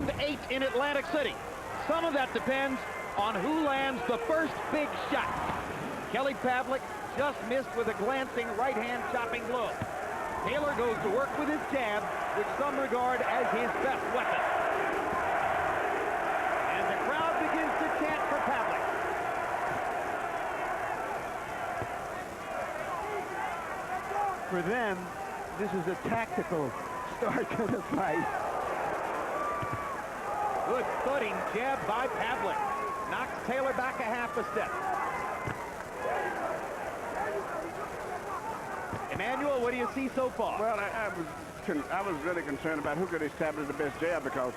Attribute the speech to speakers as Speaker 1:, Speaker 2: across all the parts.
Speaker 1: 8 in Atlantic City. Some of that depends on who lands the first big shot. Kelly Pavlik just missed with a glancing right-hand chopping blow. Taylor goes to work with his jab, which some regard as his best weapon. And the crowd begins to chant for Pavlik.
Speaker 2: For them, this is a tactical start to the fight.
Speaker 1: Good footing jab by Pavlik. Knocks Taylor back a half a step. Emmanuel, what do you see so far?
Speaker 3: Well, I was really concerned about who could establish the best jab, because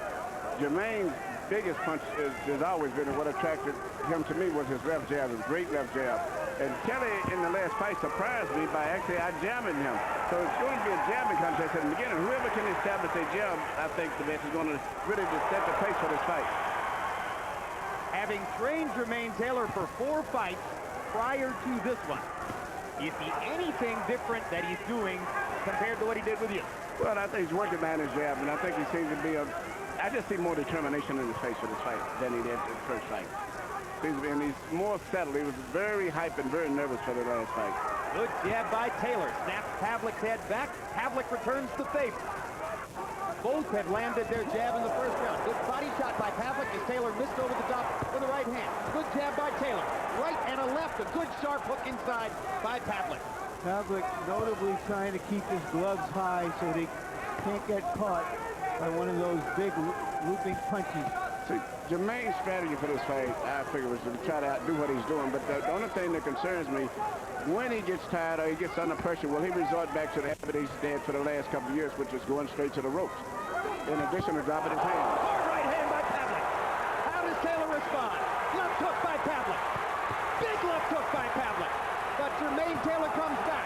Speaker 3: Jermaine's biggest punch has always been, and what attracted him to me was his left jab, his great left jab. And Kelly in the last fight surprised me by actually out-jamming him. So it's going to be a jabbing contest at the beginning. Whoever can establish a jab, I think the best is going to really just set the pace for this fight.
Speaker 1: Having trained Jermaine Taylor for 4 fights prior to this one, you see anything different that he's doing compared to what he did with you?
Speaker 3: Well, I think he's working behind his jab, and I think he seems to be I just see more determination in his face for this fight than he did in the first fight. And he's more settled. He was very hype and very nervous for the last fight.
Speaker 1: Good jab by Taylor. Snaps Pavlik's head back. Pavlik returns the favor. Both had landed their jab in the first round. Good body shot by Pavlik as Taylor missed over the top with the right hand. Good jab by Taylor. Right and a left. A good sharp hook inside by Pavlik.
Speaker 2: Pavlik notably trying to keep his gloves high so they can't get caught by one of those big looping punches.
Speaker 3: See, Jermaine's strategy for this fight, I figure, was to try to outdo what he's doing. But the only thing that concerns me, when he gets tired or he gets under pressure, will he resort back to the habit he's had for the last couple of years, which is going straight to the ropes, in addition to dropping his hand.
Speaker 1: Hard right hand by Pavlik. How does Taylor respond? Left hook by Pavlik. Big left hook by Pavlik. But Jermaine Taylor comes back.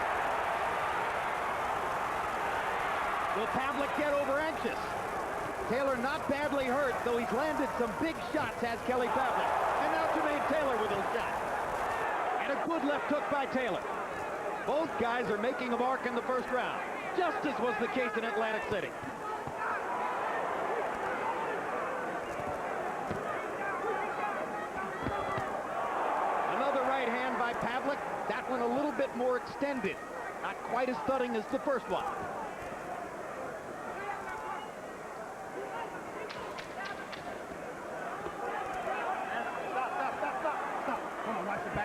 Speaker 1: Will Pavlik get over anxious? Taylor not badly hurt, though he's landed some big shots, has Kelly Pavlik. And now Jermaine Taylor with a shot. And a good left hook by Taylor. Both guys are making a mark in the first round, just as was the case in Atlantic City. Another right hand by Pavlik. That one a little bit more extended. Not quite as thudding as the first one.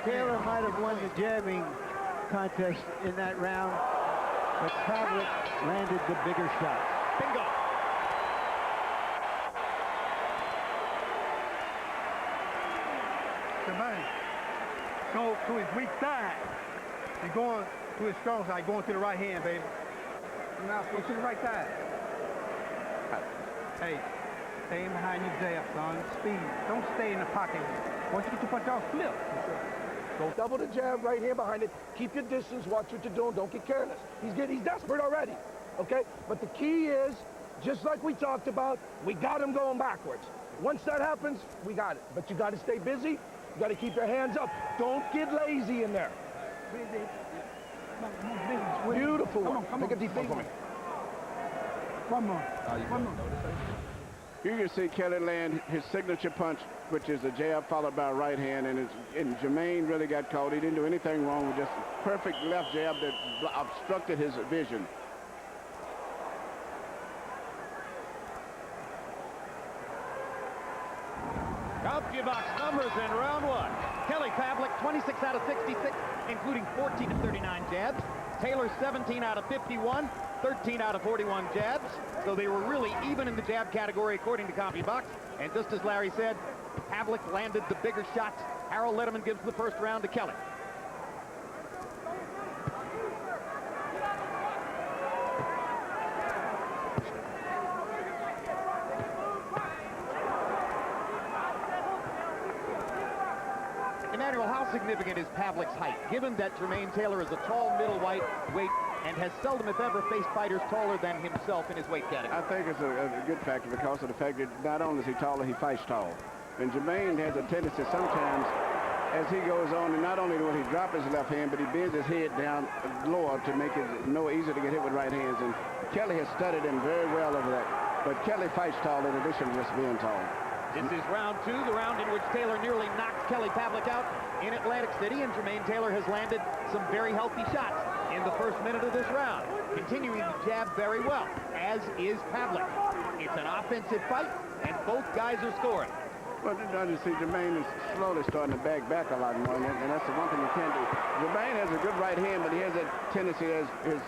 Speaker 2: Taylor might have won the jabbing contest in that round, but Pavlik landed the bigger shot.
Speaker 1: Bingo.
Speaker 4: Jermaine, go to his weak side. You're going to his strong side, going to the right hand, baby. Now, go to the right side. Hey, stay in behind your jab, son. Speed. Don't stay in the pocket. Once you get your punch off, flip.
Speaker 5: Don't double the jab right here behind it. Keep your distance. Watch what you're doing. Don't get careless. He's desperate already. Okay? But the key is, just like we talked about, we got him going backwards. Once that happens, we got it. But you got to stay busy. You got to keep your hands up. Don't get lazy in there. Beautiful one. Make a defense for me.
Speaker 4: One more. One more.
Speaker 3: You can see Kelly land his signature punch, which is a jab followed by a right hand, and Jermaine really got caught. He didn't do anything wrong with just a perfect left jab that obstructed his vision.
Speaker 1: CompuBox numbers in round one. Kelly Pavlik, 26 out of 66, including 14 of 39 jabs. Taylor, 17 out of 51, 13 out of 41 jabs. So they were really even in the jab category, according to CompuBox. And just as Larry said, Pavlik landed the bigger shots. Harold Letterman gives the first round to Kelly. Emmanuel, how significant is Pavlik's height, given that Jermaine Taylor is a tall middleweight and has seldom, if ever, faced fighters taller than himself in his weight category?
Speaker 3: I think it's a good factor because of the fact that not only is he taller, he fights tall. And Jermaine has a tendency sometimes, as he goes on, and not only will he drop his left hand, but he bends his head down lower to make it easier to get hit with right hands. And Kelly has studied him very well over that. But Kelly fights tall in addition to just being tall.
Speaker 1: This is round 2, the round in which Taylor nearly knocked Kelly Pavlik out in Atlantic City, and Jermaine Taylor has landed some very healthy shots in the first minute of this round, continuing to jab very well, as is Pavlik. It's an offensive fight, and both guys are scoring.
Speaker 3: Well, you see, Jermaine is slowly starting to back a lot more, and that's the one thing you can't do. Jermaine has a good right hand, but he has that tendency, as his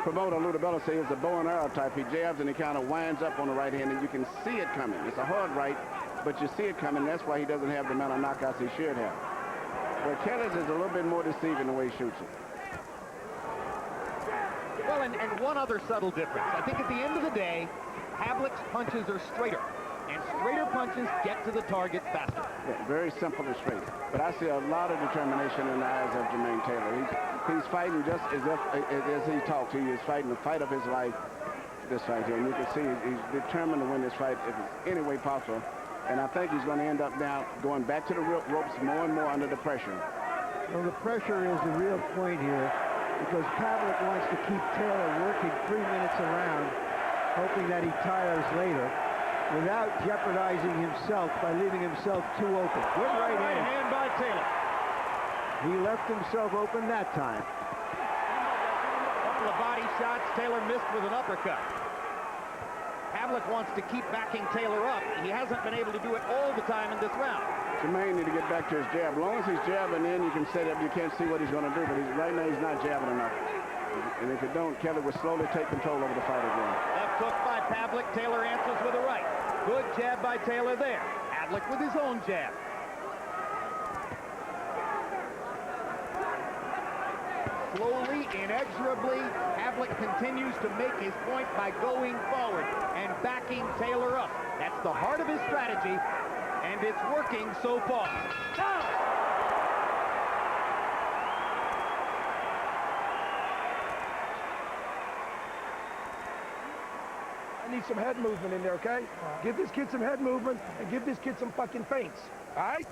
Speaker 3: promoter Ludabella says, it's a bow and arrow type. He jabs and he kind of winds up on the right hand, and you can see it coming. It's a hard right, but you see it coming. That's why he doesn't have the amount of knockouts he should have. But Kelly's is a little bit more deceiving the way he shoots it.
Speaker 1: Well, and one other subtle difference. I think at the end of the day, Pavlik's punches are straighter, and straighter punches get to the target faster.
Speaker 3: Yeah, very simple and straight. But I see a lot of determination in the eyes of Jermaine Taylor. He's fighting just as he talked to you. He's fighting the fight of his life, this fight here. And you can see he's determined to win this fight if it's any way possible. And I think he's going to end up now going back to the ropes more and more under the pressure.
Speaker 2: Well, the pressure is the real point here, because Pavlik wants to keep Taylor working 3 minutes around, hoping that he tires later, without jeopardizing himself by leaving himself too open. Good right hand
Speaker 1: by Taylor.
Speaker 2: He left himself open that time.
Speaker 1: Couple of body shots. Taylor missed with an uppercut. Pavlik wants to keep backing Taylor up. He hasn't been able to do it all the time in this round.
Speaker 3: Jermaine need to get back to his jab. As long as he's jabbing in, you can set up. You can't see what he's going to do, but right now he's not jabbing enough. And if it don't, Kelly will slowly take control over the fight again.
Speaker 1: Left hook by Pavlik. Taylor answers with a right. Good jab by Taylor there. Pavlik with his own jab. Slowly, inexorably, Pavlik continues to make his point by going forward and backing Taylor up. That's the heart of his strategy, and it's working so far.
Speaker 5: I need some head movement in there, okay? Give this kid some head movement and give this kid some fucking feints, all right?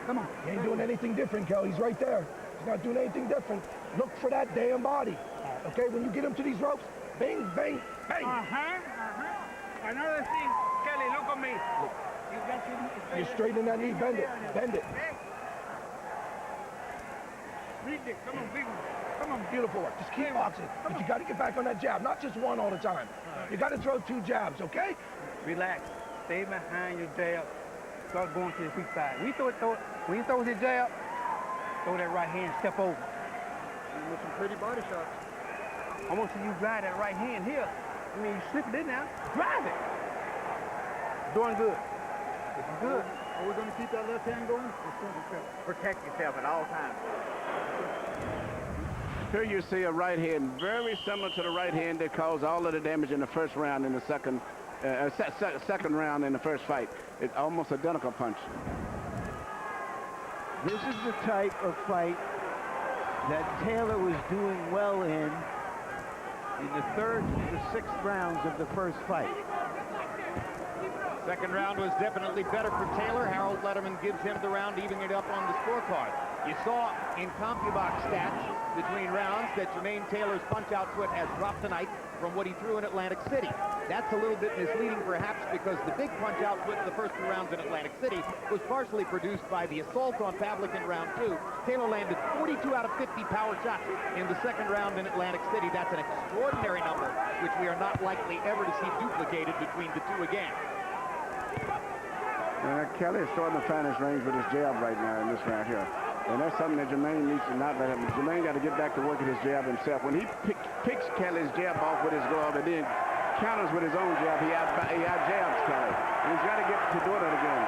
Speaker 4: Come on.
Speaker 5: He ain't doing anything different, Kel. He's right there. He's not doing anything different. Look for that damn body. Okay, when you get him to these ropes, bang, bang, bang.
Speaker 4: Another thing, Kelly, look at me. You got to...
Speaker 5: You straighten that knee, bend it, bend it.
Speaker 4: Read it. Come on, big one.
Speaker 5: Come on, beautiful work. Just keep boxing. But you got to get back on that jab, not just one all the time. You got to throw 2 jabs, okay?
Speaker 4: Relax. Stay behind your jab. Start going to the weak side. When he throws his jab, throw that right hand, step over.
Speaker 1: With some pretty body shots.
Speaker 4: I want to see you drive that right hand here. I mean, you slip it in now. Drive it. Doing good. It's good.
Speaker 1: Are we going to keep that left hand going?
Speaker 4: Protect yourself at all times.
Speaker 3: Here you see a right hand very similar to the right hand that caused all of the damage in the first round in the second round in the first fight. It's almost identical punch.
Speaker 2: This is the type of fight that Taylor was doing well in the 3rd to 6th rounds of the first fight.
Speaker 1: Second round was definitely better for Taylor. Harold Letterman gives him the round, evening it up on the scorecard. You saw in CompuBox stats between rounds that Jermaine Taylor's punch-out foot has dropped tonight from what he threw in Atlantic City. That's a little bit misleading, perhaps, because the big punch-out foot in the first 2 rounds in Atlantic City was partially produced by the assault on Pavlik in round 2. Taylor landed 42 out of 50 power shots in the second round in Atlantic City. That's an extraordinary number, which we are not likely ever to see duplicated between the 2 again.
Speaker 3: Kelly is starting to find his range with his jab right now in this round here. And that's something that Jermaine needs to not let him. Jermaine got to get back to working his jab himself. When he picks Kelly's jab off with his glove and then counters with his own jab, he out-jabs Kelly. And he's got to get to doing it again.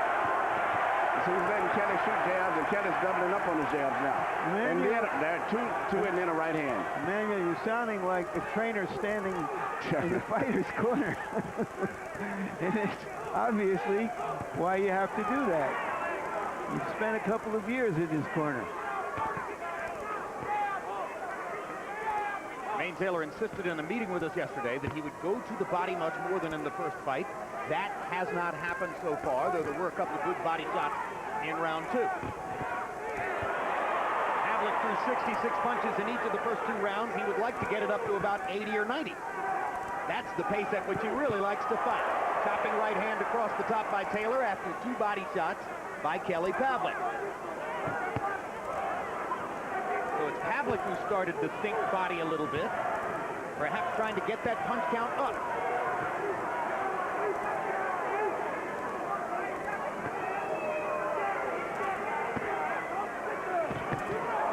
Speaker 3: So he's letting Kelly shoot jabs, and Kelly's doubling up on his jabs now. And then there are two and then a right hand.
Speaker 2: Emmanuel, you're sounding like a trainer standing in the fighter's corner. And it's obviously why you have to do that. You've spent a couple of years in his corner.
Speaker 1: Jermaine Taylor insisted in a meeting with us yesterday that he would go to the body much more than in the first fight. That has not happened so far, though there were a couple of good body shots in round 2. Pavlik threw 66 punches in each of the first 2 rounds. He would like to get it up to about 80 or 90. That's the pace at which he really likes to fight. Chopping right hand across the top by Taylor after 2 body shots by Kelly Pavlik. So it's Pavlik who started to think body a little bit, perhaps trying to get that punch count up.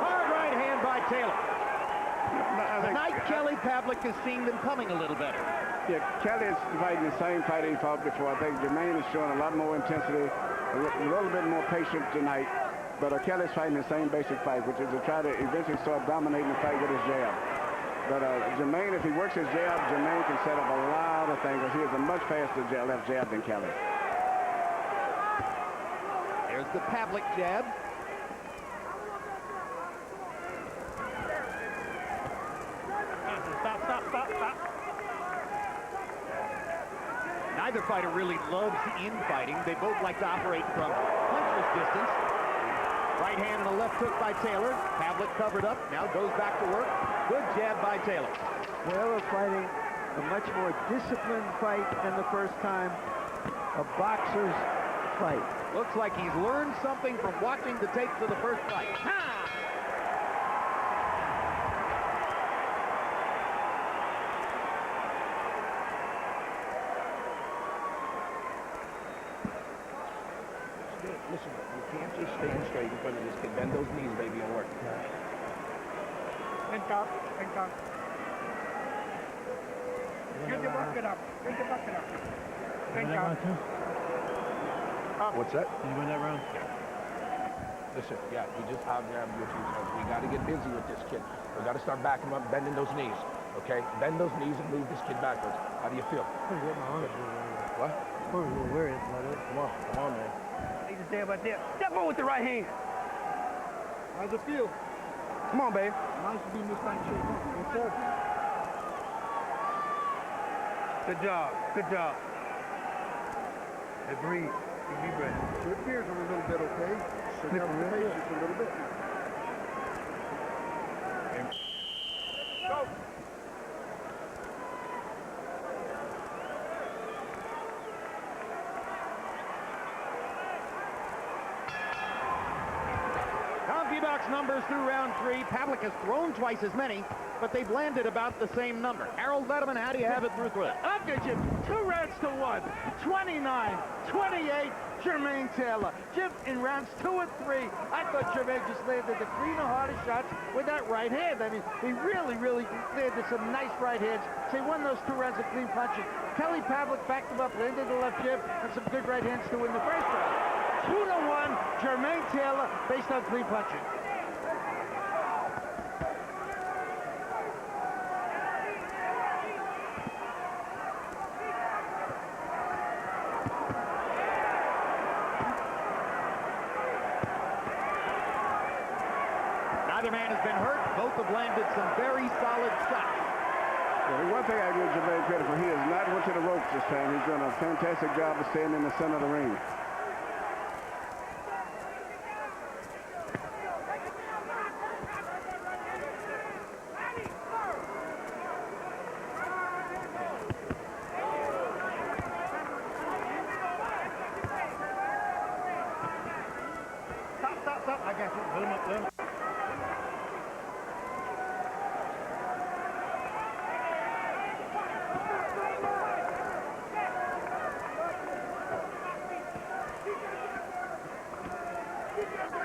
Speaker 1: Hard right hand by Taylor. Tonight, Kelly Pavlik is seeing them coming a little better.
Speaker 3: Yeah, Kelly is fighting the same fight he fought before. I think Jermaine is showing a lot more intensity, a little bit more patience tonight. But Kelly's fighting the same basic fight, which is to try to eventually start dominating the fight with his jab. But Jermaine, if he works his jab, Jermaine can set up a lot of things. He has a much faster left jab than Kelly.
Speaker 1: There's the Pavlik jab. Stop. Neither fighter really loves infighting. They both like to operate from puncher's distance. Right hand and a left hook by Taylor. Pavlik covered up, now goes back to work. Good jab by Taylor.
Speaker 2: Taylor fighting a much more disciplined fight than the first time. A boxer's fight.
Speaker 1: Looks like he's learned something from watching the tapes of the first fight. Ha!
Speaker 5: Listen, you can't just stand straight in front of this kid. Bend those knees, baby, and work.
Speaker 4: And top. Get the bucket up. And top.
Speaker 5: What's that?
Speaker 6: Did you win that round?
Speaker 5: Listen, yeah, he just out-grabbed you a few times. We got to get busy with this kid. We got to start backing him up, bending those knees, okay? Bend those knees and move this kid backwards. How do you feel? What? Come on, man.
Speaker 4: He just there, step on with the right hand. How's it feel? Come on, babe. Nice to be in this kind of shape. Yes, sir. Good job. Hey, breathe. Take a deep breath. Your ears are a little bit, okay? So you have to patience a little bit. Go.
Speaker 1: CompuBox numbers through round 3. Pavlik has thrown twice as many, but they've landed about the same number. Harold Letterman, how do you have it through 3?
Speaker 7: I'll get you 2 rounds to 1. 29-28, Jermaine Taylor. Jim, in rounds 2 and 3, I thought Jermaine just landed the cleaner, hardest shots with that right hand. I mean, he really landed some nice right hands. So he won those 2 rounds of clean punching. Kelly Pavlik backed him up, landed the left jab, and some good right hands to win the first round. 2-1, Jermaine Taylor, based on clean punching.
Speaker 1: Neither man has been hurt. Both have landed some very solid shots.
Speaker 3: Well, one thing I give Jermaine credit for, he has not went to the ropes this time. He's done a fantastic job of staying in the center of the ring.
Speaker 4: Stop. I got you. Put him up there.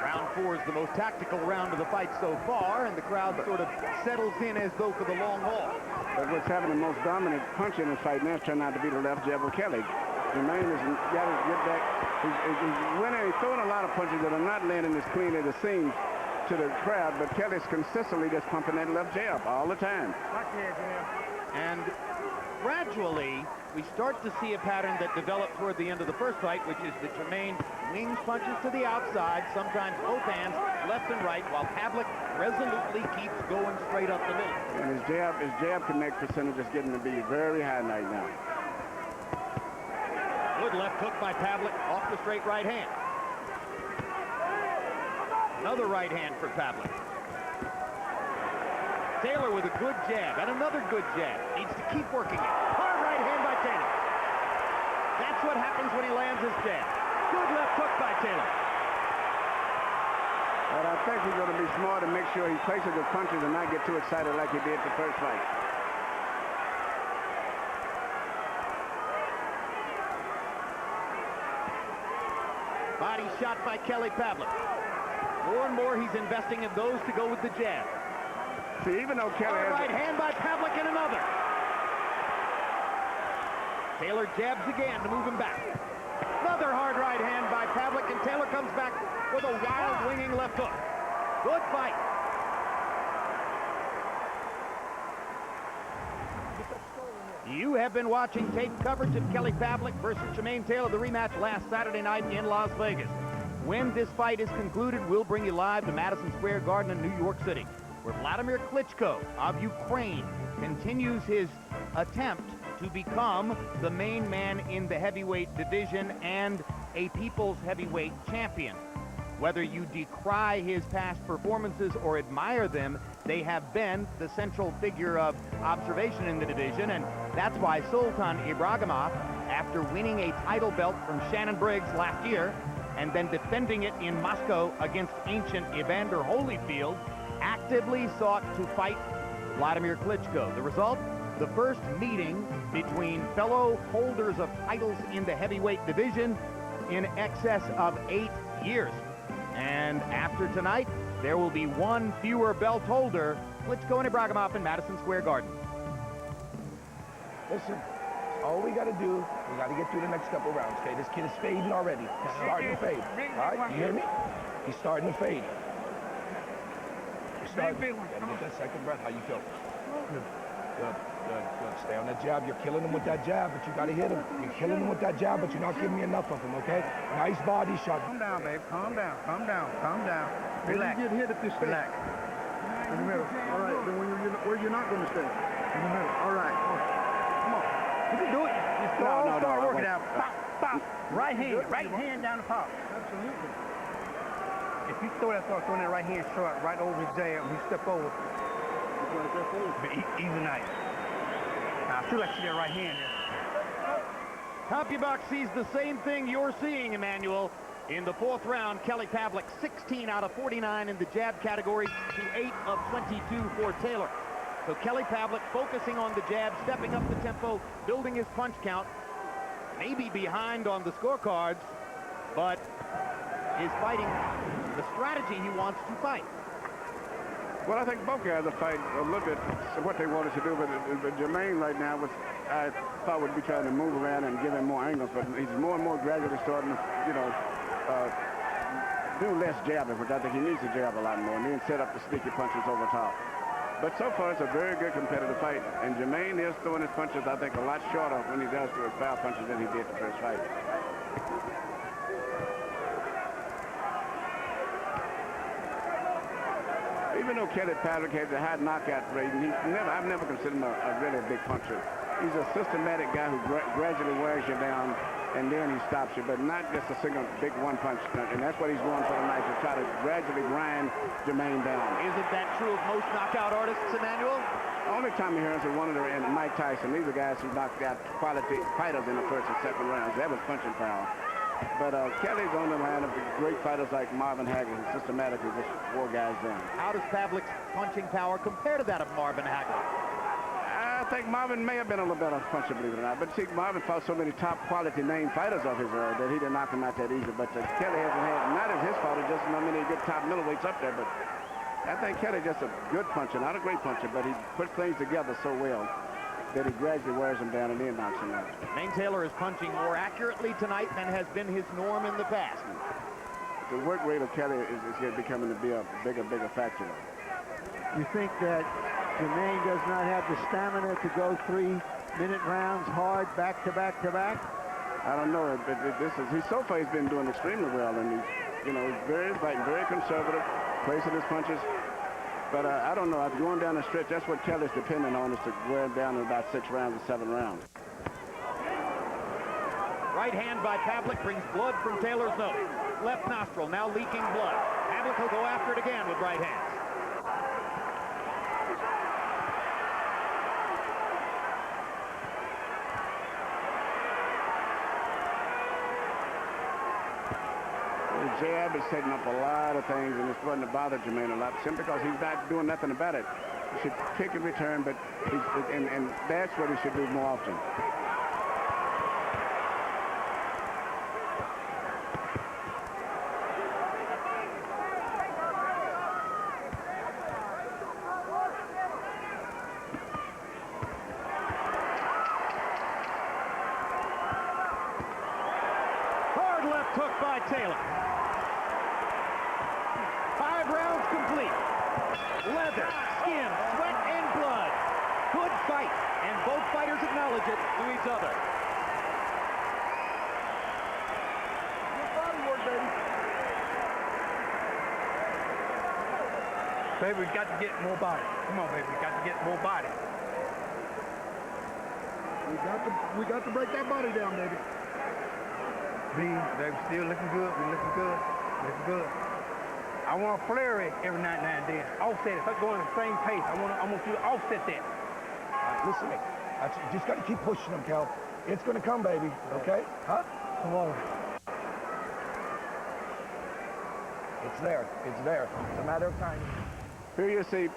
Speaker 1: Round 4 is the most tactical round of the fight so far, and the crowd sort of settles in as though for the long haul.
Speaker 3: But what's having the most dominant punch in this fight now is trying not to be the left jab of Kelly. Jermaine has got to get back. He's winning. He's throwing a lot of punches that are not landing as clean as it seems to the crowd, but Kelly's consistently just pumping that left jab all the time.
Speaker 1: And gradually, we start to see a pattern that developed toward the end of the first fight, which is that Jermaine wings punches to the outside, sometimes both hands, left and right, while Pavlik resolutely keeps going straight up the middle.
Speaker 3: And his jab connect percentage is getting to be very high right now.
Speaker 1: Good left hook by Pavlik off the straight right hand. Another right hand for Pavlik. Taylor with a good jab and another good jab. Needs to keep working it. Hard right hand by Taylor. That's what happens when he lands his jab. Good left hook by Taylor.
Speaker 3: But I think he's going to be smart and make sure he places his punches and not get too excited like he did the first fight.
Speaker 1: Body shot by Kelly Pavlik. More and more he's investing in those to go with the jab.
Speaker 3: See, even though Kelly has
Speaker 1: right hand by Pavlik and another. Taylor jabs again to move him back. Another hard right hand by Pavlik, and Taylor comes back with a wild winging left hook. Good fight. You have been watching tape coverage of Kelly Pavlik versus Jermaine Taylor, the rematch last Saturday night in Las Vegas. When this fight is concluded, we'll bring you live to Madison Square Garden in New York City, where Vladimir Klitschko of Ukraine continues his attempt to become the main man in the heavyweight division and a people's heavyweight champion. Whether you decry his past performances or admire them, they have been the central figure of observation in the division, and that's why Sultan Ibragimov, after winning a title belt from Shannon Briggs last year and then defending it in Moscow against ancient Evander Holyfield, actively sought to fight Vladimir Klitschko. The result? The first meeting between fellow holders of titles in the heavyweight division in excess of 8 years. And after tonight, there will be one fewer belt holder, Klitschko and Ibragimov in Madison Square Garden.
Speaker 5: Listen, all we got to do, we got to get through the next couple rounds, okay? This kid is fading already. He's starting to fade. All right, you hear me? He's starting to fade. He's starting. Get that second breath. How you feel? Good. Good. Stay on that jab. You're killing him with that jab, but you got to hit him. You're killing him with that jab, but you're not giving me enough of him, okay? Nice body shot.
Speaker 4: Calm down, babe. Calm down. Calm down. Calm down.
Speaker 2: Relax. You get hit at this stage.
Speaker 4: Relax.
Speaker 2: In the middle. All right. Then where you're not going to stay. In the middle. All right. Come on. You can do it. Just start working out.
Speaker 4: Pop, pop. Right hand down the pop.
Speaker 2: Absolutely.
Speaker 4: If you start throwing that right hand short right over his jab, when you step over, even nice. I feel like see that right hand there.
Speaker 1: CompuBox sees the same thing you're seeing, Emmanuel. In the fourth round, Kelly Pavlik 16 out of 49 in the jab category to 8 of 22 for Taylor. So Kelly Pavlik focusing on the jab, stepping up the tempo, building his punch count. Maybe behind on the scorecards, but is fighting the strategy he wants to fight.
Speaker 3: Well, I think both guys are fighting a little bit what they wanted to do, but Jermaine right now I thought would be trying to move around and give him more angles, but he's more and more gradually starting to, do less jabbing, which I think he needs to jab a lot more, and then set up the sneaky punches over top. But so far, it's a very good competitive fight, and Jermaine is throwing his punches, I think, a lot shorter when he does throw his foul punches than he did the first fight. Even though Kelly Pavlik has a high knockout rate, I've never considered him a really big puncher. He's a systematic guy who gradually wears you down, and then he stops you, but not just a single big one punch. And that's what he's doing for tonight, to try to gradually grind Jermaine down.
Speaker 1: Isn't that true of most knockout artists, Emmanuel?
Speaker 3: Only Tommy Hearns and one of and Mike Tyson. These are guys who knocked out quality fighters in the first and second rounds. That was punching power. But Kelly's on the line of great fighters like Marvin Hagler, who systematically just wore guys down.
Speaker 1: How does Pavlik's punching power compare to that of Marvin Hagler?
Speaker 3: I think Marvin may have been a little better puncher, believe it or not. But see, Marvin fought so many top quality name fighters of his era that he didn't knock him out that easy. But Kelly hasn't had, not as his fault, just not many good top middleweights up there. But I think Kelly's just a good puncher, not a great puncher, but he puts things together so well that he gradually wears him down and then knocks him out.
Speaker 1: Jermaine Taylor is punching more accurately tonight than has been his norm in the past.
Speaker 3: The work rate of Kelly is becoming to be a bigger factor.
Speaker 2: You think that Jermaine does not have the stamina to go 3-minute rounds hard, back to back to back?
Speaker 3: I don't know, but so far he's been doing extremely well, and he's fighting very conservative, placing his punches. But I don't know, after going down the stretch, that's what Kelly's depending on, is to wear him down in about 6 rounds or 7 rounds.
Speaker 1: Right hand by Pavlik brings blood from Taylor's nose. Left nostril now leaking blood. Pavlik will go after it again with right hands.
Speaker 3: jab is setting up a lot of things, and it's starting to bother Jermaine a lot, simply because he's not doing nothing about it. He should kick and return, but and that's what he should do more often.
Speaker 1: Hard left hook by Taylor. 5 rounds complete. Leather, skin, sweat, and blood. Good fight, and both fighters acknowledge it to each other.
Speaker 5: Good body work, baby.
Speaker 4: Baby, we got to get more body. Come on, baby, we got to get more body. We got to break that body down, baby. Baby, still looking good. We looking good. Looking good. I want to flare it every now and then. Offset it. If I'm going at the same pace, I want you to offset that.
Speaker 5: Listen to me. You just got to keep pushing them, Cal. It's going to come, baby. Okay? Huh? Come on. It's there. It's there. It's a matter of time.
Speaker 3: Here you see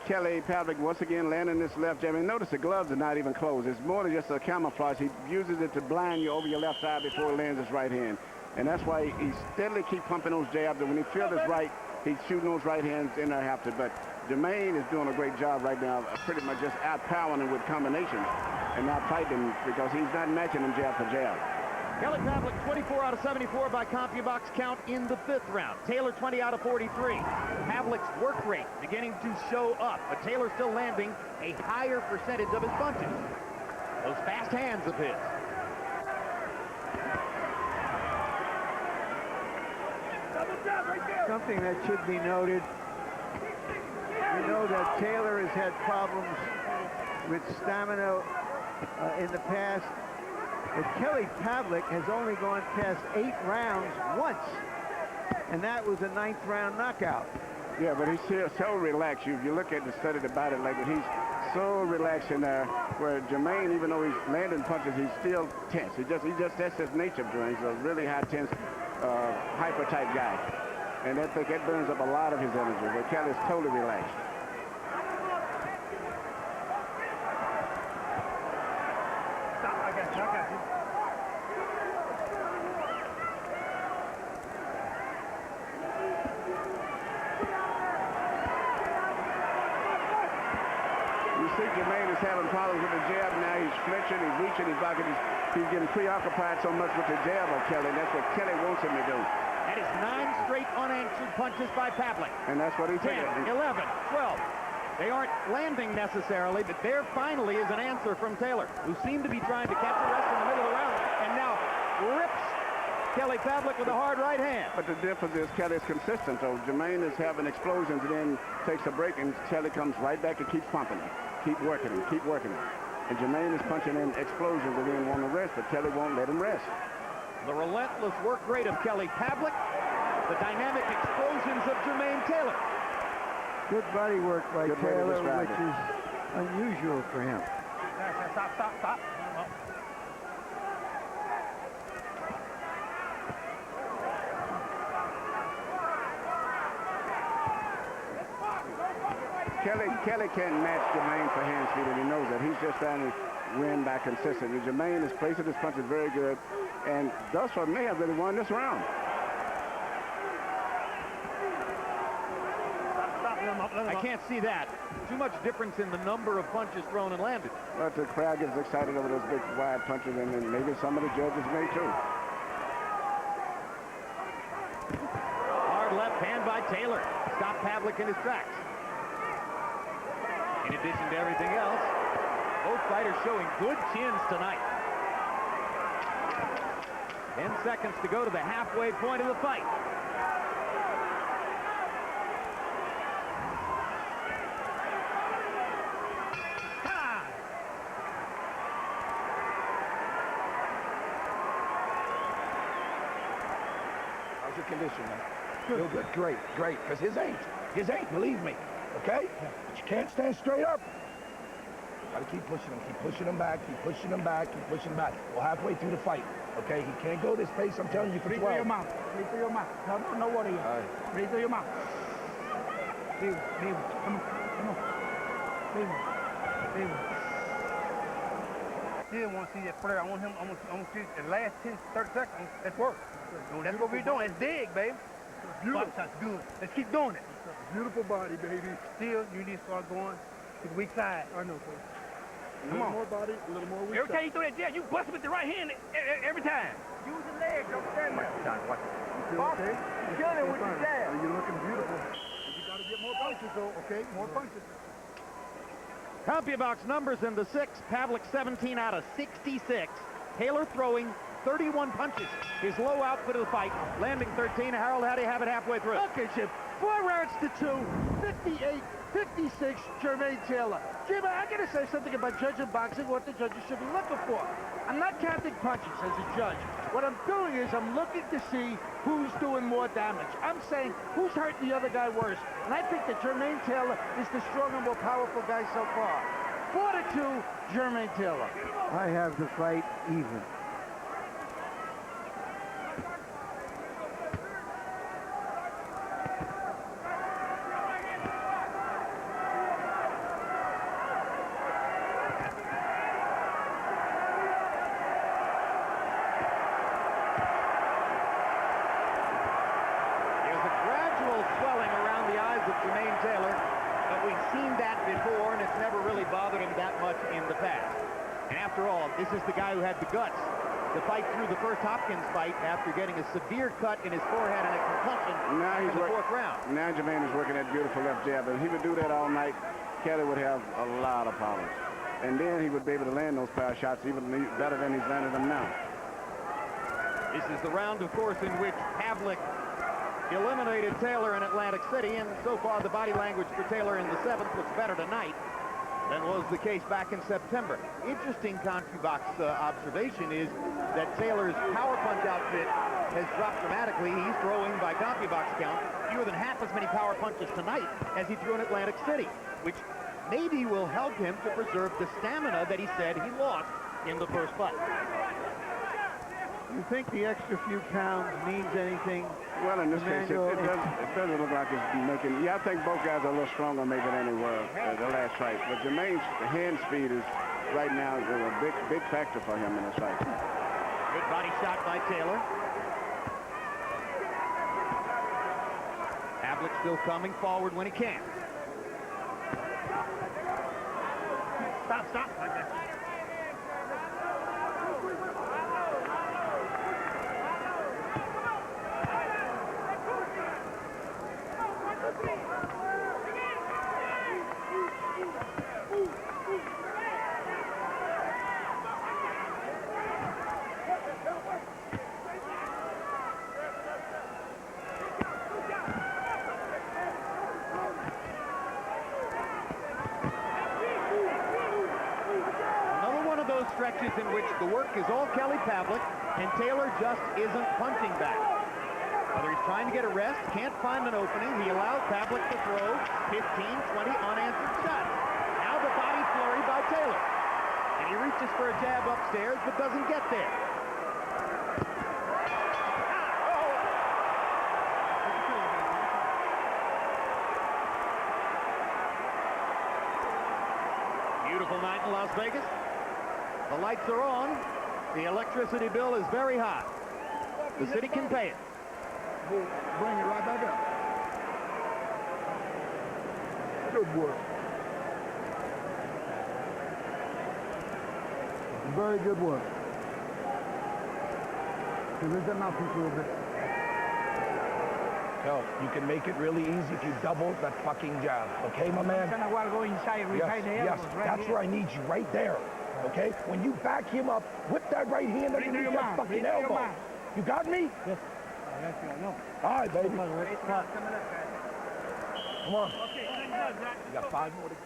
Speaker 3: Kelly Pavlik once again landing this left jab. And notice the gloves are not even closed. It's more than just a camouflage. He uses it to blind you over your left side before he lands his right hand. And that's why he steadily keep pumping those jabs. And when he feels it's right, he's shooting those right hands in there after. But Jermaine is doing a great job right now, pretty much just outpowering him with combinations and not fighting because he's not matching him jab for jab.
Speaker 1: Kelly Pavlik, 24 out of 74 by CompuBox count in the 5th round. Taylor, 20 out of 43. Pavlik's work rate beginning to show up, but Taylor still landing a higher percentage of his punches. Those fast hands of his.
Speaker 2: Something that should be noted. We know that Taylor has had problems with stamina in the past. But Kelly Pavlik has only gone past 8 rounds once, and that was a 9th round knockout.
Speaker 3: Yeah, but he's still so relaxed. If you look at the study about it, like he's so relaxed in there, where Jermaine, even though he's landing punches, he's still tense. That's his nature, Jermaine. He's a really high tense, hyper type guy, and that burns up a lot of his energy. Where Kelly's totally relaxed.
Speaker 4: I got you.
Speaker 3: You see Jermaine is having problems with the jab now. He's flinching, he's reaching, he's blocking. He's getting preoccupied so much with the jab of Kelly. That's what Kelly wants him to do.
Speaker 1: That is 9 straight unanswered punches by Pavlik.
Speaker 3: And that's what he's
Speaker 1: 10,
Speaker 3: taking.
Speaker 1: 11, 12. They aren't landing necessarily, but there finally is an answer from Taylor, who seemed to be trying to catch a rest in the middle of the round, and now rips Kelly Pavlik with a hard right hand.
Speaker 3: But the difference is Kelly's consistent, though. Jermaine is having explosions and then takes a break, and Kelly comes right back and keeps pumping him. Keep working him, keep working him. And Jermaine is punching in explosions and then want to rest, but Kelly won't let him rest.
Speaker 1: The relentless work rate of Kelly Pavlik, the dynamic explosions of Jermaine Taylor.
Speaker 2: Good body work by
Speaker 3: Good way to
Speaker 2: Taylor,
Speaker 3: describe
Speaker 2: which
Speaker 3: it.
Speaker 2: is unusual for him.
Speaker 4: Stop.
Speaker 3: Kelly can't match Jermaine for hand speed, and he knows that. He's just trying to win by consistency. Jermaine is placing his punches very good, and thus far may have really won this round.
Speaker 1: I can't see that. Too much difference in the number of punches thrown and landed.
Speaker 3: But the crowd gets excited over those big wide punches, and then maybe some of the judges may too.
Speaker 1: Hard left hand by Taylor. Stop Pavlik in his tracks. In addition to everything else, both fighters showing good chins tonight. 10 seconds to go to the halfway point of the fight.
Speaker 5: How's your condition, man? Feel good. Great. Because his ain't, believe me. Okay? But you can't stand straight up. Gotta keep pushing him back, keep pushing him back. Well, halfway through the fight, okay? He can't go this pace, I'm telling you, for 12.
Speaker 4: Breathe through your mouth. Breathe through your mouth. No water here.
Speaker 5: All right.
Speaker 4: Breathe through your mouth. Come on. Still want to see that flare. I want to see the last 10, 30 seconds. Let's work. That's what we're doing. Let's dig, baby.
Speaker 7: Beautiful.
Speaker 4: That's good. Let's keep doing it.
Speaker 7: Beautiful body, baby.
Speaker 4: Still, you need to start going to the weak side.
Speaker 7: I know, coach. A
Speaker 4: Come
Speaker 7: little
Speaker 4: on.
Speaker 7: more body, a little more weak
Speaker 4: Every time
Speaker 7: side.
Speaker 4: you throw that jab, you bust him with the right hand every time. Use the leg. Don't stand there. Watch it.
Speaker 7: You feel okay?
Speaker 4: Kill him with the
Speaker 7: Fine.
Speaker 4: jab.
Speaker 7: You're looking beautiful. You got to get more punches, though, okay? More punches.
Speaker 1: CompuBox numbers in the 6. Pavlik 17 out of 66. Taylor throwing 31 punches. His low output of the fight, landing 13. Harold, how do you have it halfway through?
Speaker 7: Okay, Jim. 4 rounds to 2. 58, 56, Jermaine Taylor. Jim, I got to say something about judging boxing, what the judges should be looking for. I'm not counting punches as a judge. What I'm doing is I'm looking to see who's doing more damage. I'm saying who's hurting the other guy worse. And I think that Jermaine Taylor is the stronger, more powerful guy so far. 4-2, Jermaine Taylor.
Speaker 2: I have the fight even.
Speaker 1: Jermaine Taylor, but we've seen that before, and it's never really bothered him that much in the past. And after all, this is the guy who had the guts to fight through the first Hopkins fight after getting a severe cut in his forehead and a concussion in the 4th round.
Speaker 3: Now Jermaine is working that beautiful left jab, and he would do that all night. Kelly would have a lot of problems. And then he would be able to land those power shots even better than he's landed them now.
Speaker 1: This is the round, of course, in which Pavlik eliminated Taylor in Atlantic City, and so far the body language for Taylor in the 7th looks better tonight than was the case back in September. Interesting CompuBox observation is that Taylor's power punch outfit has dropped dramatically. He's throwing, by CompuBox count, fewer than half as many power punches tonight as he threw in Atlantic City, which maybe will help him to preserve the stamina that he said he lost in the first fight.
Speaker 2: You think the extra few pounds means anything?
Speaker 3: Well, in this case, it doesn't look like it's making... Yeah, I think both guys are a little stronger maybe than they were the last fight. But Jermaine's hand speed is right now is a big factor for him in this fight.
Speaker 1: Good body shot by Taylor. Pavlik still coming forward when he can.
Speaker 4: Stop.
Speaker 1: Stretches in which the work is all Kelly Pavlik, and Taylor just isn't punching back. Whether he's trying to get a rest, can't find an opening, he allows Pavlik to throw 15, 20 unanswered shots. Now the body flurry by Taylor. And he reaches for a jab upstairs, but doesn't get there. Beautiful night in Las Vegas. The lights are on. The electricity bill is very high. The city can pay it.
Speaker 7: We'll bring it right back up. Good work. Very good work. So raise that mouthpiece a little bit.
Speaker 5: Yo, you can make it really easy if you double that fucking jab. Okay, my man?
Speaker 4: Go inside,
Speaker 5: Yes, that's where I need you, right there. Okay? When you back him up, whip that right hand underneath that fucking elbow. You got me?
Speaker 4: Yes.
Speaker 5: All right, baby. Come on. You got 5 more to go.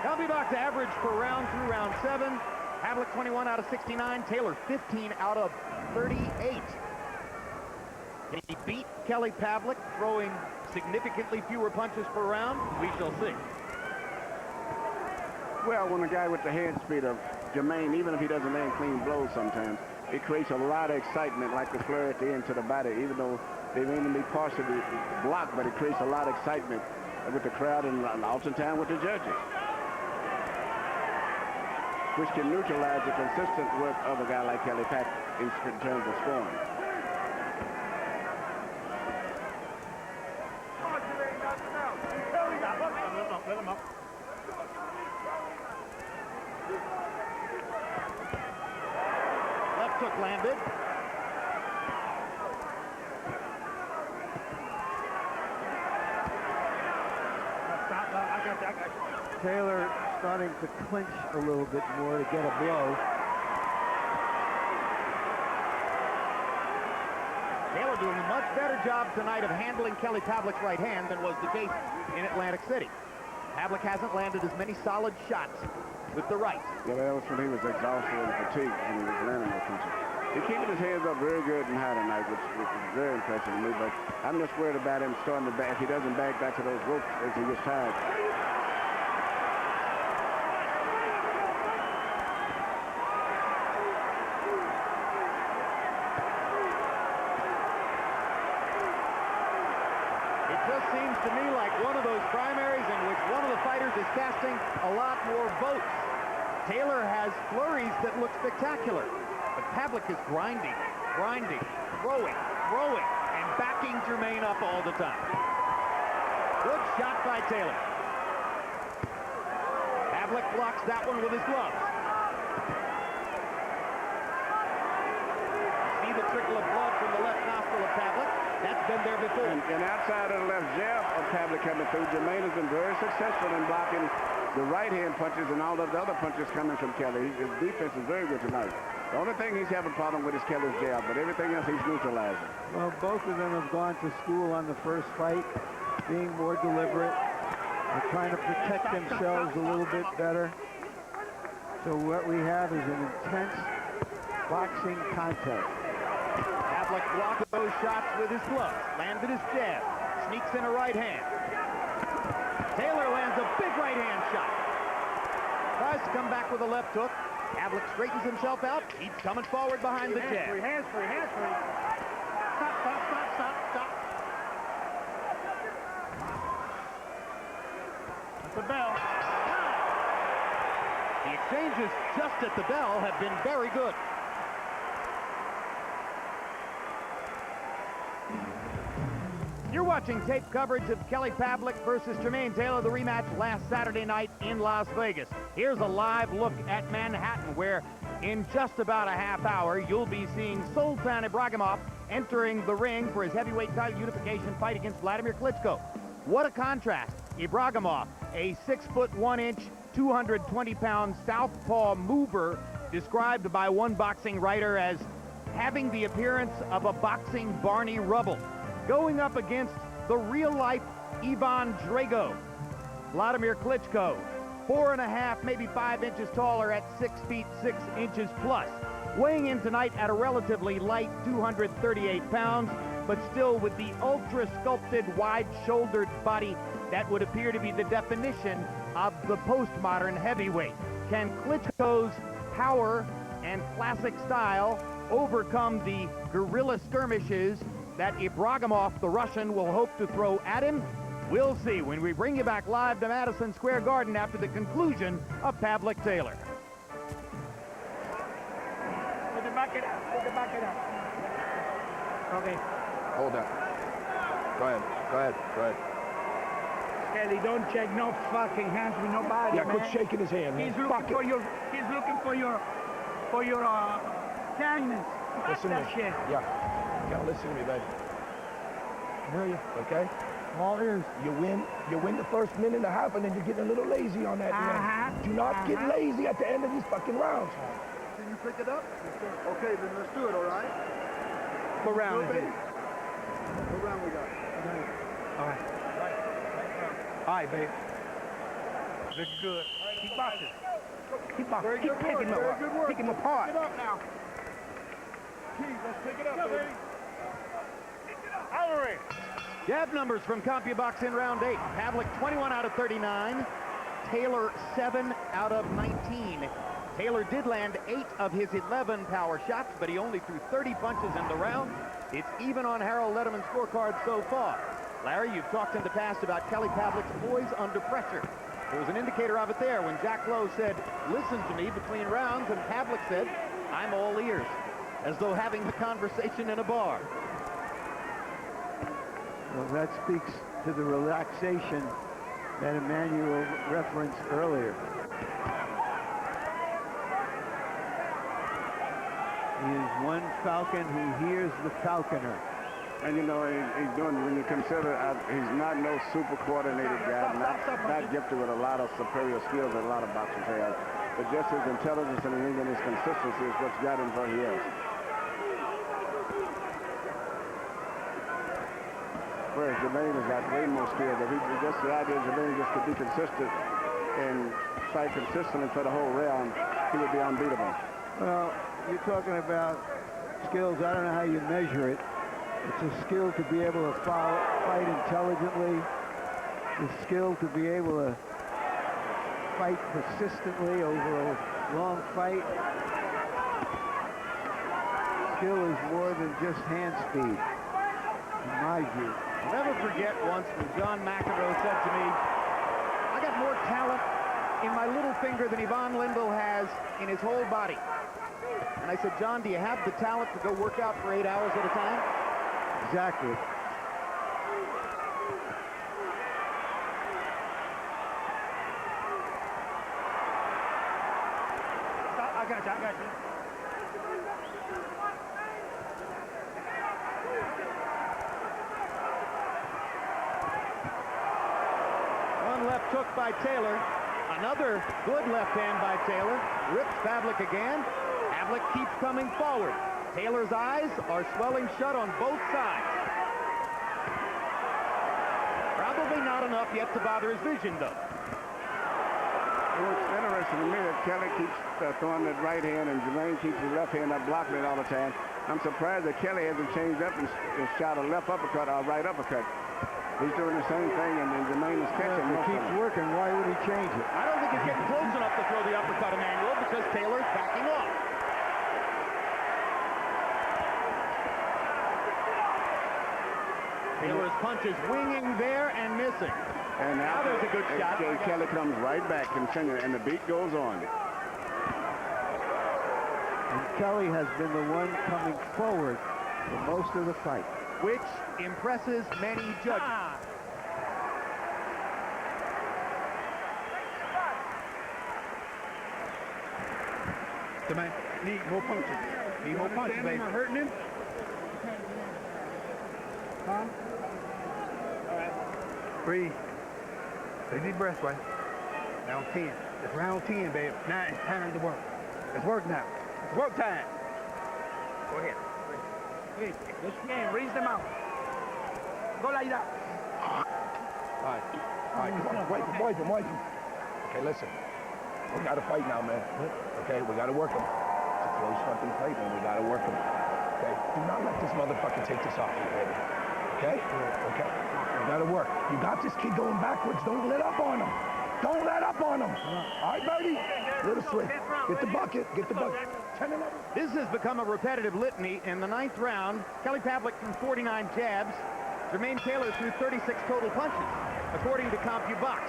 Speaker 1: CompuBox average per round through round 7. Pavlik 21 out of 69. Taylor 15 out of 38. Can he beat Kelly Pavlik, throwing significantly fewer punches per round? We shall see.
Speaker 3: Well, when a guy with the head speed of Jermaine, even if he doesn't land clean blows sometimes, it creates a lot of excitement, like the flurry at the end to the body, even though they may even be partially blocked, but it creates a lot of excitement with the crowd and oftentimes with the judges, which can neutralize the consistent work of a guy like Kelly Pavlik in terms of scoring.
Speaker 1: Let him up. Left hook landed.
Speaker 2: Taylor starting to clinch a little bit more to get a blow.
Speaker 1: Taylor doing a much better job tonight of handling Kelly Pavlik's right hand than was the case in Atlantic City. Pavlik hasn't landed as many solid shots with the right.
Speaker 3: Yeah, that was when he was exhausted and fatigued when he was landing those punches. He's keeping his hands up very good and high tonight, which is very impressive to me, but I'm just worried about him starting to back. If he doesn't back to those ropes as he gets tired.
Speaker 1: It just seems to me like one of those primaries in which one of the fighters is casting a lot more votes. Taylor has flurries that look spectacular, but Pavlik is grinding, throwing, and backing Jermaine up all the time. Good shot by Taylor. Pavlik blocks that one with his gloves. See the trickle of blood from the left nostril of Pavlik? That's been there before.
Speaker 3: And outside of the left jab of Pavlik coming through, Jermaine has been very successful in blocking the right-hand punches and all of the other punches coming from Kelly. His defense is very good tonight. The only thing he's having a problem with is Kelly's jab, but everything else he's neutralizing.
Speaker 2: Well, both of them have gone to school on the first fight, being more deliberate. They're trying to protect themselves a little bit better. So what we have is an intense boxing contest.
Speaker 1: Pavlik blocked those shots with his gloves, landed his jab, sneaks in a right hand. Taylor lands a big right hand shot. Tries to come back with a left hook. Pavlik straightens himself out, keeps coming forward behind the jab.
Speaker 7: Hands free. Stop. That's the bell.
Speaker 1: The exchanges just at the bell have been very good. You're watching tape coverage of Kelly Pavlik versus Jermaine Taylor, the rematch last Saturday night in Las Vegas. Here's a live look at Manhattan, where in just about a half hour, you'll be seeing Sultan Ibragimov entering the ring for his heavyweight title unification fight against Vladimir Klitschko. What a contrast. Ibragimov, a 6'1", 220-pound southpaw mover, described by one boxing writer as having the appearance of a boxing Barney Rubble, going up against the real-life Ivan Drago. Vladimir Klitschko, 4.5, maybe 5 inches taller at 6 feet 6 inches plus, weighing in tonight at a relatively light 238 pounds, but still with the ultra-sculpted, wide-shouldered body that would appear to be the definition of the postmodern heavyweight. Can Klitschko's power and classic style overcome the guerrilla skirmishes that Ibragimov, the Russian, will hope to throw at him? We'll see when we bring you back live to Madison Square Garden after the conclusion of Pavlik Taylor.
Speaker 7: Put the bucket up. Okay.
Speaker 5: Hold that. Go ahead.
Speaker 7: Kelly, don't shake no fucking hands with nobody,
Speaker 5: Yeah,
Speaker 7: man.
Speaker 5: quit shaking his hand, man.
Speaker 7: He's looking for your kindness.
Speaker 5: Listen to
Speaker 7: That
Speaker 5: me.
Speaker 7: shit.
Speaker 5: Yeah. You gotta listen to me, baby. I hear you, okay?
Speaker 7: All ears.
Speaker 5: You win the first minute and a half, and then you're getting a little lazy on that end. Do not get lazy at the end of these fucking rounds.
Speaker 4: Can you pick it up? Okay, then let's do it, all right?
Speaker 7: What round is it?
Speaker 4: What round we got?
Speaker 7: All right. All right, babe. Looks good. Keep boxing. Keep boxing.
Speaker 4: Very
Speaker 7: Keep
Speaker 4: good
Speaker 7: picking
Speaker 4: work.
Speaker 7: him
Speaker 4: Very
Speaker 7: up.
Speaker 4: good work.
Speaker 7: Pick him apart.
Speaker 4: Pick it up now. Keys, let's pick it up, baby. Glory!
Speaker 1: Jab numbers from CompuBox in round 8. Pavlik 21 out of 39. Taylor 7 out of 19. Taylor did land 8 of his 11 power shots, but he only threw 30 punches in the round. It's even on Harold Letterman's scorecard so far. Larry, you've talked in the past about Kelly Pavlik's poise under pressure. There was an indicator of it there when Jack Lowe said, "Listen to me," between rounds, and Pavlik said, "I'm all ears," as though having the conversation in a bar.
Speaker 2: Well, that speaks to the relaxation that Emmanuel referenced earlier. He is one falcon who hears the falconer.
Speaker 3: And you know, he's doing, when you consider, he's not no super coordinated guy, not gifted with a lot of superior skills that a lot of boxers have. But just his intelligence and his consistency is what's got him where he is. Whereas Jermaine has got way more skills. If he just the idea of Jermaine just to be consistent and fight consistently for the whole round, he would be unbeatable.
Speaker 2: Well, you're talking about skills. I don't know how you measure it. It's a skill to be able to fight intelligently. The skill to be able to fight persistently over a long fight. Skill is more than just hand speed, in my view.
Speaker 1: I'll never forget once when John McEnroe said to me, "I got more talent in my little finger than Yvonne Lindell has in his whole body." And I said, "John, do you have the talent to go work out for 8 hours at a time?"
Speaker 2: Exactly.
Speaker 4: I got you.
Speaker 1: One left hook by Taylor. Another good left hand by Taylor. Rips Pavlik again. Pavlik keeps coming forward. Taylor's eyes are swelling shut on both sides. Probably not enough yet to bother his vision, though.
Speaker 3: Well, it's interesting to me that Kelly keeps throwing that right hand and Jermaine keeps his left hand up blocking it all the time. I'm surprised that Kelly hasn't changed up and shot a left uppercut or a right uppercut. He's doing the same thing, and then Jermaine is catching.
Speaker 2: If he keeps working, why would he change it?
Speaker 1: I don't think he's getting close enough to throw the uppercut, Emmanuel, because Taylor's backing off. Taylor's punch is winging there and missing.
Speaker 3: And
Speaker 1: now there's a good shot.
Speaker 3: Kelly comes right back, continuing, and the beat goes on.
Speaker 2: And Kelly has been the one coming forward for most of the fight,
Speaker 1: which impresses many judges.
Speaker 4: Jermaine, need more punches. Need more punches, baby. Hurting him? Huh? All right. Breathe. Take deep breaths, right? Round 10. It's round 10, babe. Now it's time to work. It's work now. It's work time. Go ahead. Hey, just again, raise them out. Go like that. All right, come on. Wipe him. Okay, listen. We got to fight now, man. Okay, we got to work him. It's a close fucking fight, man. We got to work him. Okay? Do not let this motherfucker take this off you, baby. Okay? Okay. You got to work. You got this kid going backwards. Don't let up on him. Don't let up on him. All right, baby? Little swing. Get the bucket. 10-11.
Speaker 1: This has become a repetitive litany. In the 9th round, Kelly Pavlik threw 49 jabs. Jermaine Taylor threw 36 total punches, according to CompuBox.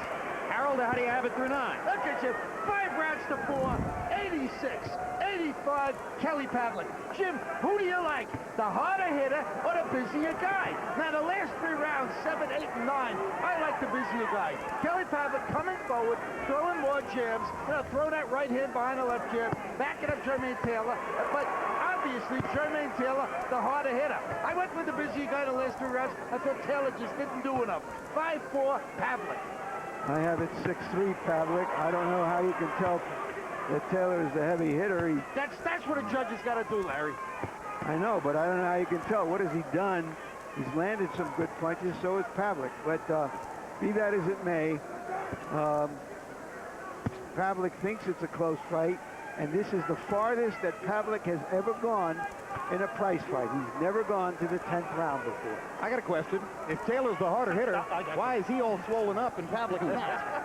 Speaker 1: Harold, how do you have it through 9?
Speaker 7: Look at you. 5 rounds to 4. 86, 85, Kelly Pavlik. Jim, who do you like? The harder hitter or the busier guy? Now, the last 3 rounds, 7, 8, and 9, I like the busier guy. Kelly Pavlik coming forward, throwing more jabs. Throw that right hand behind the left jab, backing up Jermaine Taylor. But obviously, Jermaine Taylor, the harder hitter. I went with the busier guy the last 3 rounds. I thought Taylor just didn't do enough. 5-4, Pavlik.
Speaker 2: I have it 6-3, Pavlik. I don't know how you can tell that Taylor is the heavy hitter.
Speaker 7: That's what a judge has got to do, Larry.
Speaker 2: I know, but I don't know how you can tell. What has he done? He's landed some good punches, so has Pavlik. But be that as it may, Pavlik thinks it's a close fight, and this is the farthest that Pavlik has ever gone in a prize fight. He's never gone to the 10th round before.
Speaker 1: I got a question. If Taylor's the harder hitter, why is he all swollen up and Pavlik is not?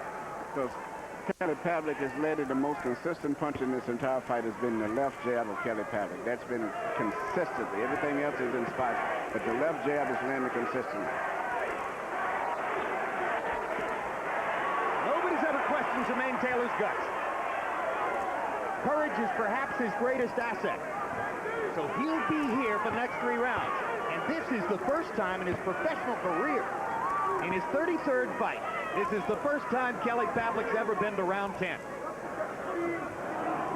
Speaker 3: Because Kelly Pavlik has landed the most consistent punch in this entire fight has been the left jab of Kelly Pavlik. That's been consistently. Everything else is in spots, but the left jab is landing consistently.
Speaker 1: Nobody's ever questioned Jermaine Taylor's guts. Courage is perhaps his greatest asset. So he'll be here for the next 3 rounds. And this is the first time in his professional career, in his 33rd fight, this is the first time Kelly Pavlik's ever been to round 10.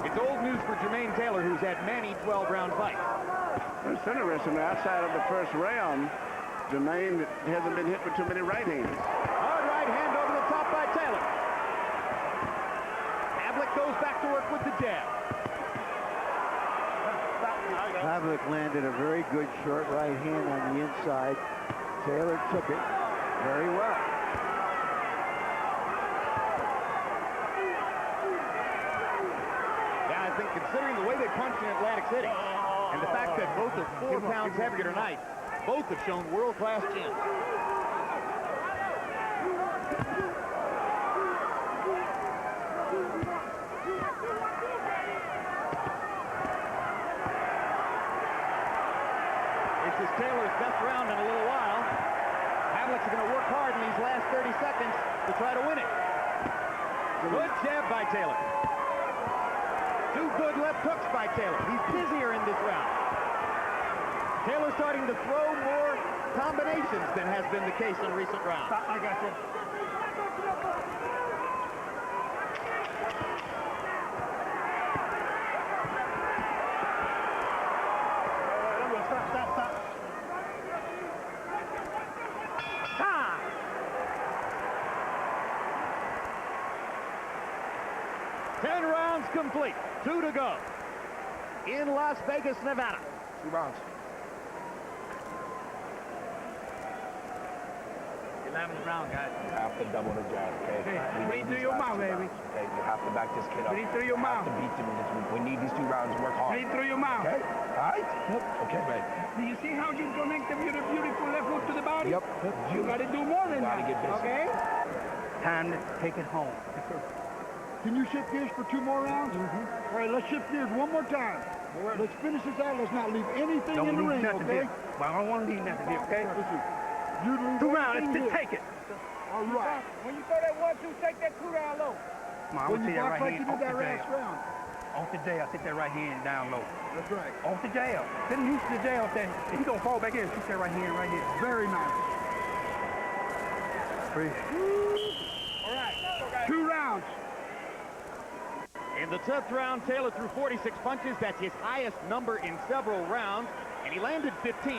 Speaker 1: It's old news for Jermaine Taylor, who's had many 12-round fights.
Speaker 3: It's interesting. Outside of the first round, Jermaine hasn't been hit with too many right hands.
Speaker 1: Hard right hand over the top by Taylor. Pavlik goes back to work with the jab.
Speaker 2: Pavlik landed a very good short right hand on the inside. Taylor took it very well.
Speaker 1: Yeah, I think considering the way they punch in Atlantic City and the fact that both are 4 pounds heavier tonight, both have shown world-class chin. This is Taylor's best round in a little while. Pavlik's going to work hard in these last 30 seconds to try to win it. Good jab by Taylor. 2 good left hooks by Taylor. He's busier in this round. Taylor starting to throw more combinations than has been the case in recent rounds.
Speaker 7: I got you. Stop.
Speaker 1: 10 rounds complete. 2 to go. In Las Vegas, Nevada.
Speaker 5: 2 rounds.
Speaker 7: 11th round, guys.
Speaker 6: You have to double the jab, okay?
Speaker 7: Hey,
Speaker 6: We
Speaker 7: breathe
Speaker 6: need
Speaker 7: through
Speaker 6: these
Speaker 7: your
Speaker 6: last
Speaker 7: mouth,
Speaker 6: 2
Speaker 7: baby.
Speaker 6: rounds, okay? You have to back this kid up.
Speaker 7: Breathe through your
Speaker 6: You have
Speaker 7: mouth.
Speaker 6: to beat him in this. We need these 2 rounds to work hard.
Speaker 7: Breathe through your mouth.
Speaker 6: Okay? All right? Yep. Okay, right.
Speaker 7: Do you see how you connect the beautiful left hook to the body?
Speaker 6: Yep.
Speaker 7: You got to do more than
Speaker 6: Gotta
Speaker 7: that.
Speaker 6: get busy.
Speaker 7: Okay? Time to take it home.
Speaker 4: Can you shift gears for 2 more rounds? All right, let's shift gears one more time. Let's finish this out. Let's not leave anything
Speaker 7: Don't
Speaker 4: in the
Speaker 7: leave
Speaker 4: ring,
Speaker 7: nothing
Speaker 4: okay?
Speaker 7: here. Well, I don't want to leave nothing here, okay?
Speaker 4: Listen, you leave
Speaker 7: 2 rounds,
Speaker 4: anything
Speaker 7: let's
Speaker 4: here.
Speaker 7: take it.
Speaker 4: All right.
Speaker 7: When you throw that 1-2, take that 2 down low. Come on, I'm
Speaker 4: When
Speaker 7: going to
Speaker 4: you
Speaker 7: take that
Speaker 4: box
Speaker 7: right
Speaker 4: like you
Speaker 7: hand
Speaker 4: did
Speaker 7: off
Speaker 4: that
Speaker 7: the
Speaker 4: last
Speaker 7: jail.
Speaker 4: round.
Speaker 7: Off the jail, take that right hand down low.
Speaker 4: That's right.
Speaker 7: Off the jail. Then use the jail thing. He going to fall back in. Shoot that right hand right here.
Speaker 4: Very nice.
Speaker 7: Breathe.
Speaker 4: All right. 2 rounds.
Speaker 1: In the 10th round, Taylor threw 46 punches. That's his highest number in several rounds. And he landed 15.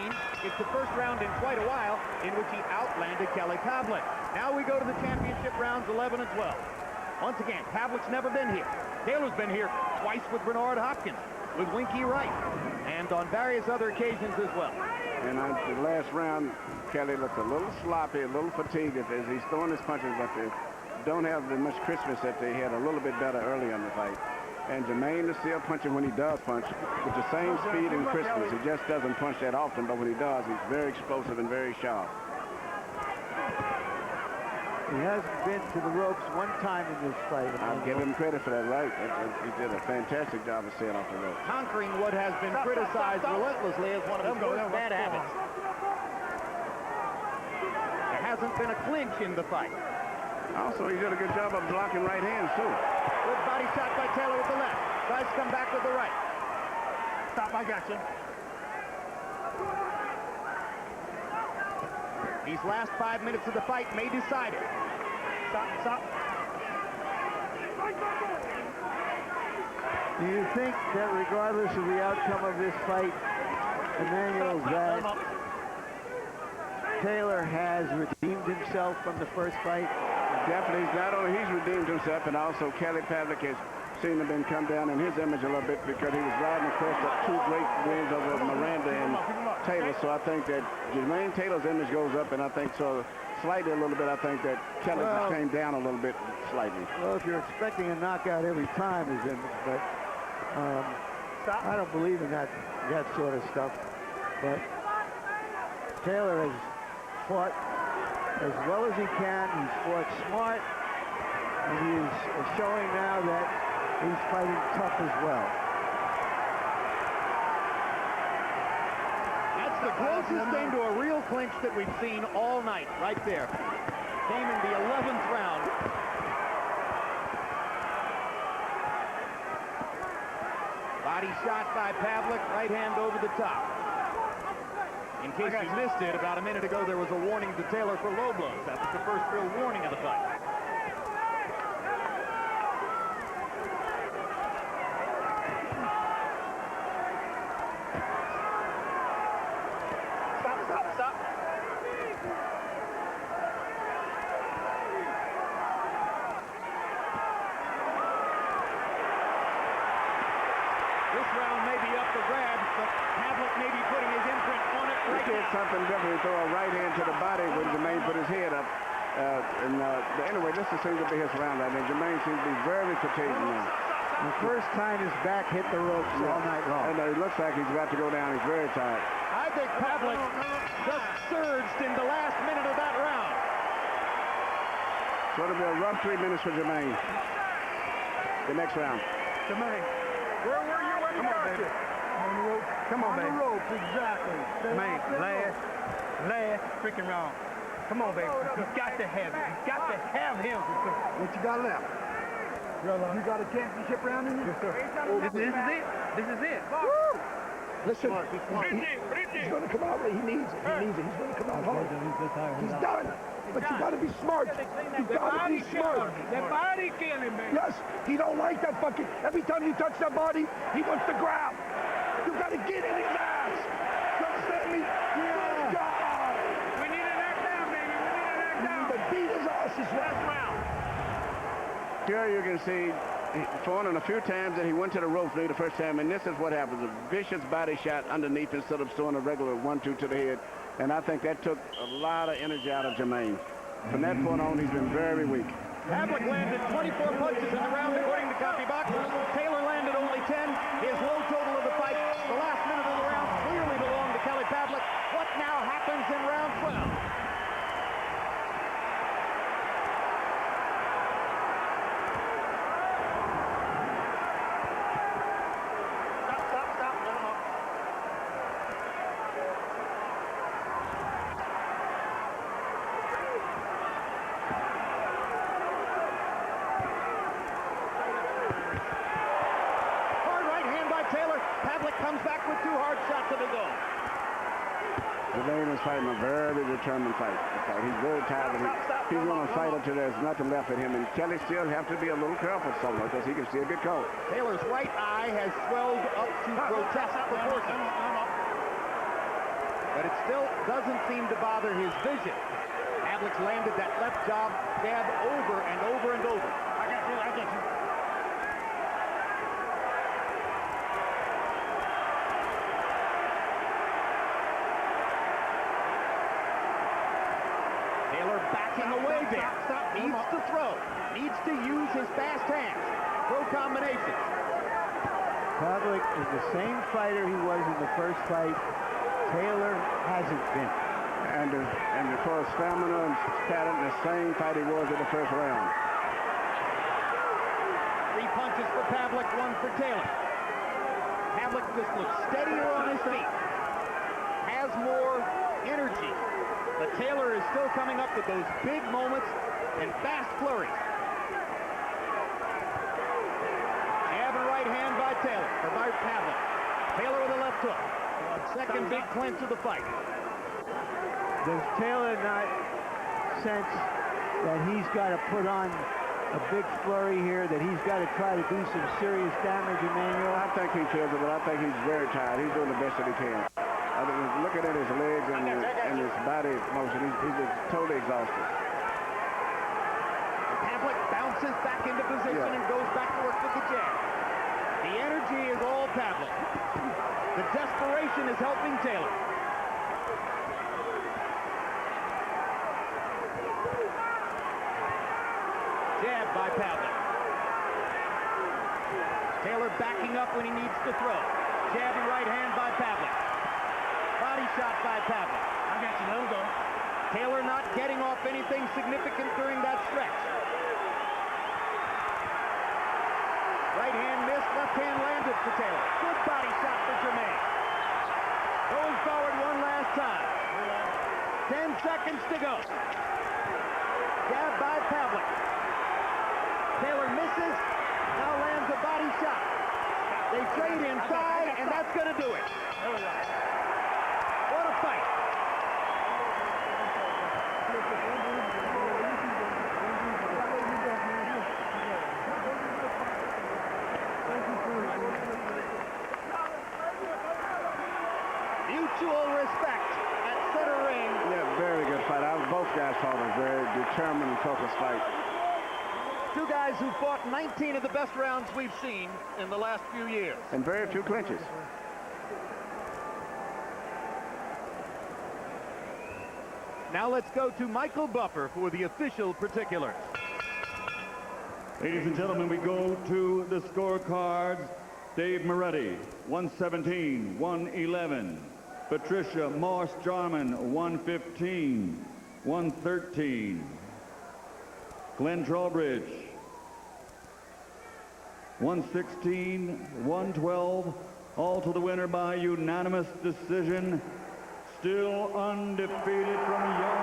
Speaker 1: It's the first round in quite a while in which he outlanded Kelly Pavlik. Now we go to the championship rounds 11 and 12. Once again, Pavlik's never been here. Taylor's been here twice with Bernard Hopkins, with Winky Wright, and on various other occasions as well.
Speaker 3: And on the last round, Kelly looked a little sloppy, a little fatigued as he's throwing his punches, but they don't have as much crispness that they had a little bit better early in the fight. And Jermaine is still punching when he does punch with the same speed and crispness. He just doesn't punch that often, but when he does, he's very explosive and very sharp.
Speaker 2: He hasn't been to the ropes one time in this fight.
Speaker 3: I'll give him credit for that, right? He did a fantastic job of staying off the ropes.
Speaker 1: Conquering what has been criticized relentlessly as one of his worst bad habits. There hasn't been a clinch in the fight.
Speaker 3: Also, he did a good job of blocking right hands, too.
Speaker 1: Good body shot by Taylor with the left. Tries to come back with the right.
Speaker 7: Stop, I got you.
Speaker 1: These last 5 minutes of the fight may decide it.
Speaker 7: Stop.
Speaker 2: Do you think that regardless of the outcome of this fight, Emmanuel, that Taylor has redeemed himself from the first fight?
Speaker 3: Definitely, not only he's redeemed himself, and also Kelly Pavlik has seen him come down in his image a little bit because he was riding across the 2 great wins over Miranda and Taylor. So I think that Jermaine Taylor's image goes up, and I think so slightly a little bit. I think that Kelly just came down a little bit slightly.
Speaker 2: Well, if you're expecting a knockout every time, his image, but I don't believe in that sort of stuff. But Taylor has fought as well as he can. He's fought smart. And he is showing now that he's fighting tough as well.
Speaker 1: That's the closest thing to a real clinch that we've seen all night, right there. Came in the 11th round. Body shot by Pavlik, right hand over the top. In case you missed it, about a minute ago there was a warning to Taylor for low blows. That was the first real warning of the fight. Stop. This round may be up for grabs, but Pavlik may be putting his imprint on it
Speaker 3: He
Speaker 1: right
Speaker 3: did
Speaker 1: now.
Speaker 3: something different. He threw a right hand to the body when Jermaine put his head up. Anyway, this seems to be his round. I mean, Jermaine seems to be very fatigued now.
Speaker 2: The first time his back hit the ropes all night long.
Speaker 3: And it looks like he's about to go down. He's very tired.
Speaker 1: I think Pavlik just surged in the last minute of that round.
Speaker 3: So it'll be a rough 3 minutes for Jermaine. The next round.
Speaker 4: Jermaine, where were you when you got here? On the rope. Come on, baby.
Speaker 7: On the ropes, exactly.
Speaker 4: Man, last freaking round. Come on, baby. He's got to have it. He's got to have him.
Speaker 7: What you got left? You got a championship round in you?
Speaker 4: Yes, sir. This is it. This is it.
Speaker 7: Woo!
Speaker 5: Listen, he's going to come out. He needs it. He's going to come out hard. He's done. But you got to be smart. You got to be smart.
Speaker 7: The body killing, man.
Speaker 5: Yes, he don't like that fucking. Every time you touch that body, he wants to grab. You got to get in his ass. You understand me? Yeah. God.
Speaker 7: We need a knockdown, baby. We need a
Speaker 5: You
Speaker 7: knockdown.
Speaker 5: need to beat his ass this
Speaker 7: Last
Speaker 5: round.
Speaker 7: round.
Speaker 3: Here you can see falling a few times that he went to the ropes maybe the first time, and this is what happens. A vicious body shot underneath instead of throwing a regular 1-2 to the head. And I think that took a lot of energy out of Jermaine. From that point on, he's been very weak.
Speaker 1: Pavlik landed 24 punches in the round according to Copy Box. Taylor landed only 10. His low total of the fight, the last minute of the round, clearly belonged to Kelly Pavlik. What now happens in round 12? Stop. No. Hard right hand by Taylor. Pavlik comes back with 2 hard shots of his own.
Speaker 3: Jermaine is fighting a very determined fight. He's very tired, but he's going to fight until there's nothing left in him. And Kelly still have to be a little careful somewhere because he can still get caught.
Speaker 1: Taylor's right eye has swelled up to grotesque proportions. But it still doesn't seem to bother his vision. Pavlik's landed that left jab over and over and over. I got you. Taylor backing away there. Needs to throw. Needs to use his fast hands. Throw combinations.
Speaker 2: Pavlik is the same fighter he was in the first fight. Taylor hasn't been.
Speaker 3: And as far as stamina and pattern, the same fight he was in the first round.
Speaker 1: 3 punches for Pavlik, 1 for Taylor. Pavlik just looks steadier on his feet. Has more energy. But Taylor is still coming up with those big moments and fast flurries. Jab and right hand by Taylor, or by Pavlik. Taylor with a left hook. Second big clinch of the fight.
Speaker 2: Does Taylor not sense that he's got to put on a big flurry here, that he's got to try to do some serious damage, Emmanuel?
Speaker 3: I think he feels it, but I think he's very tired. He's doing the best that he can. I mean, looking at his legs and his body motion, he's just totally exhausted.
Speaker 1: Pavlik bounces back into position and goes back to work with the jab. The energy is all Pavlik. The desperation is helping Taylor. Jab by Pavlik. Taylor backing up when he needs to throw. Jabby right hand by Pavlik. Body shot by Pavlik.
Speaker 5: I got you. Let him go.
Speaker 1: Taylor not getting off anything significant during that stretch. Right hand missed, left hand landed for Taylor. Good body shot for Jermaine. Going forward one last time. 10 seconds to go. Jab by Pavlik. Taylor misses, now lands a body shot. They trade inside, and that's going to do it. What a fight. Mutual respect at center ring.
Speaker 3: Yeah, very good fight. Both guys fought a very determined and focused fight.
Speaker 1: Two guys who fought 19 of the best rounds we've seen in the last few years.
Speaker 3: And very few clinches.
Speaker 1: Now let's go to Michael Buffer for the official particulars.
Speaker 8: Ladies and gentlemen, we go to the scorecards. Dave Moretti, 117, 111. Patricia Morse-Jarman, 115, 113. Glenn Trowbridge, 116, 112. All to the winner by unanimous decision. Still undefeated from York.